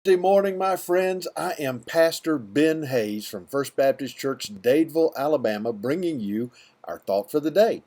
Good morning, my friends. I am Pastor Ben Hayes from First Baptist Church, Dadeville, Alabama, bringing you our thought for the day.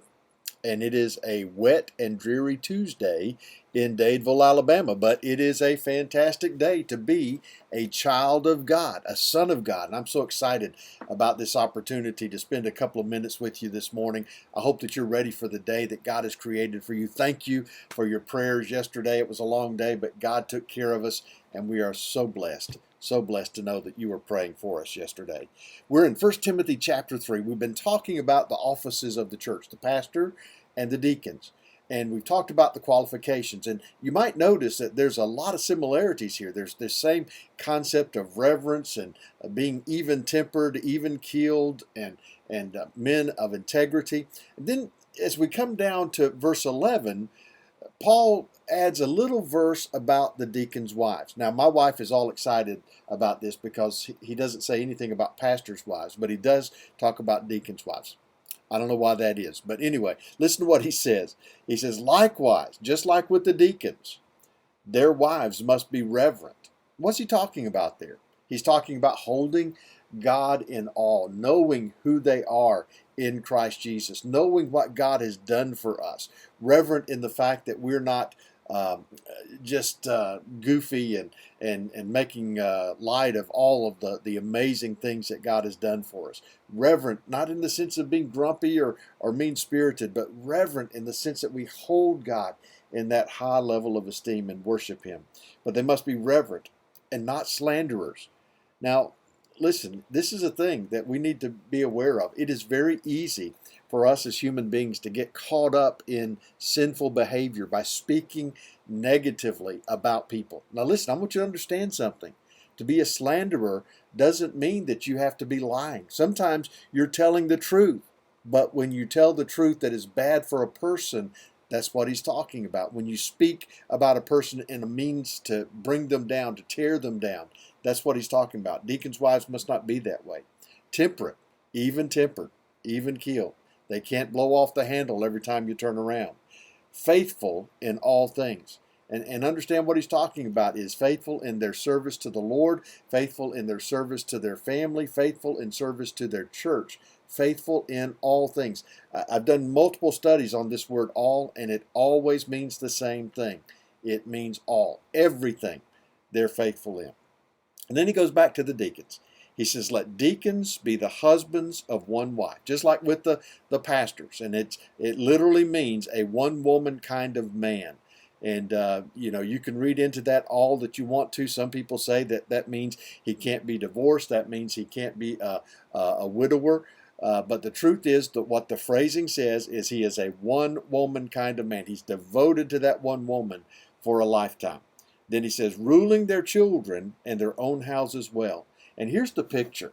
And it is a wet and dreary Tuesday in Dadeville, Alabama, but it is a fantastic day to be a child of God, a son of God. And I'm so excited about this opportunity to spend a couple of minutes with you this morning. I hope that you're ready for the day that God has created for you. Thank you for your prayers yesterday. It was a long day, but God took care of us, and we are so blessed. So blessed to know that you were praying for us yesterday. We're in 1 Timothy chapter 3. We've been talking about the offices of the church, the pastor and the deacons. And we've talked about the qualifications. And you might notice that there's a lot of similarities here. There's this same concept of reverence and being even-tempered, even-keeled, and men of integrity. And then as we come down to verse 11, Paul adds a little verse about the deacons' wives. Now, my wife is all excited about this because he doesn't say anything about pastors' wives, but he does talk about deacons' wives. I don't know why that is. But anyway, listen to what he says. He says, likewise, just like with the deacons, their wives must be reverent. What's he talking about there? He's talking about holding God in awe, knowing who they are in Christ Jesus, knowing what God has done for us, reverent in the fact that we're not just goofy and making light of all of the amazing things that God has done for us. Reverent, not in the sense of being grumpy or mean-spirited, but reverent in the sense that we hold God in that high level of esteem and worship Him. But they must be reverent and not slanderers. Now, listen, this is a thing that we need to be aware of. It is very easy for us as human beings to get caught up in sinful behavior by speaking negatively about people. Now listen, I want you to understand something. To be a slanderer doesn't mean that you have to be lying. Sometimes you're telling the truth, but when you tell the truth that is bad for a person, that's what he's talking about. When you speak about a person in a means to bring them down, to tear them down, that's what he's talking about. Deacons' wives must not be that way. Temperate, even-tempered, even-keeled. They can't blow off the handle every time you turn around. Faithful in all things. And understand what he's talking about is faithful in their service to the Lord, faithful in their service to their family, faithful in service to their church, faithful in all things. I've done multiple studies on this word all, and it always means the same thing. It means all, everything they're faithful in. And then he goes back to the deacons. He says, let deacons be the husbands of one wife, just like with the pastors. And it literally means a one-woman kind of man. And, you can read into that all that you want to. Some people say that means he can't be divorced. That means he can't be a widower. But the truth is that what the phrasing says is he is a one-woman kind of man. He's devoted to that one woman for a lifetime. Then he says, ruling their children and their own houses well. And here's the picture.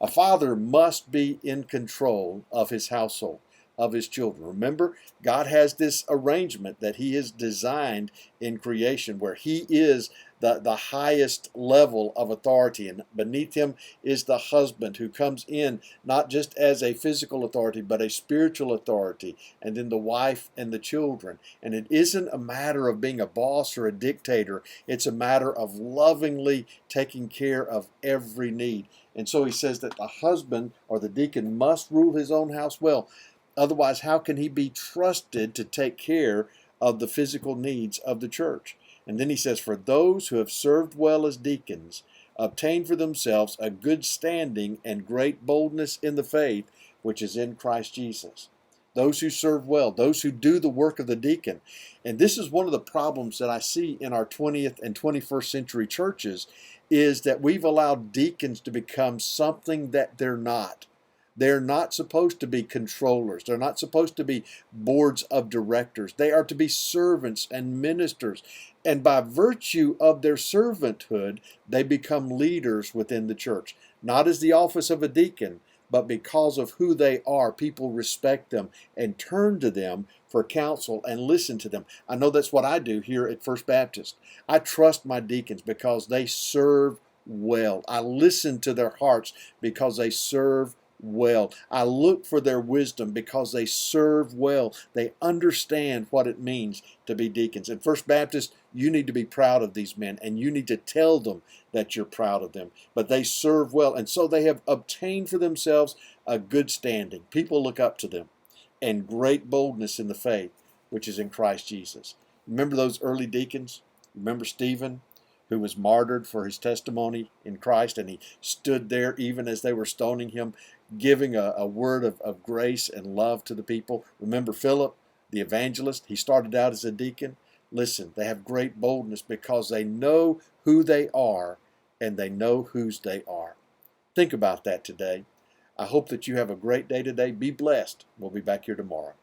A father must be in control of his household, of his children. Remember, God has this arrangement that he has designed in creation where he is the highest level of authority, and beneath him is the husband who comes in not just as a physical authority but a spiritual authority, and then the wife and the children. And it isn't a matter of being a boss or a dictator. It's a matter of lovingly taking care of every need. And so he says that the husband or the deacon must rule his own house well. Otherwise, how can he be trusted to take care of the physical needs of the church? And then he says, for those who have served well as deacons, obtain for themselves a good standing and great boldness in the faith, which is in Christ Jesus. Those who serve well, those who do the work of the deacon. And this is one of the problems that I see in our 20th and 21st century churches, is that we've allowed deacons to become something that they're not. They're not supposed to be controllers. They're not supposed to be boards of directors. They are to be servants and ministers. And by virtue of their servanthood, they become leaders within the church. Not as the office of a deacon, but because of who they are, people respect them and turn to them for counsel and listen to them. I know that's what I do here at First Baptist. I trust my deacons because they serve well. I listen to their hearts because they serve well. I look for their wisdom because they serve well. They understand what it means to be deacons. And First Baptist, you need to be proud of these men, and you need to tell them that you're proud of them. But they serve well, and so they have obtained for themselves a good standing. People look up to them, and great boldness in the faith, which is in Christ Jesus. Remember those early deacons? Remember Stephen, who was martyred for his testimony in Christ, and he stood there even as they were stoning him, giving a word of grace and love to the people. Remember Philip, the evangelist? He started out as a deacon. Listen, they have great boldness because they know who they are and they know whose they are. Think about that today. I hope that you have a great day today. Be blessed. We'll be back here tomorrow.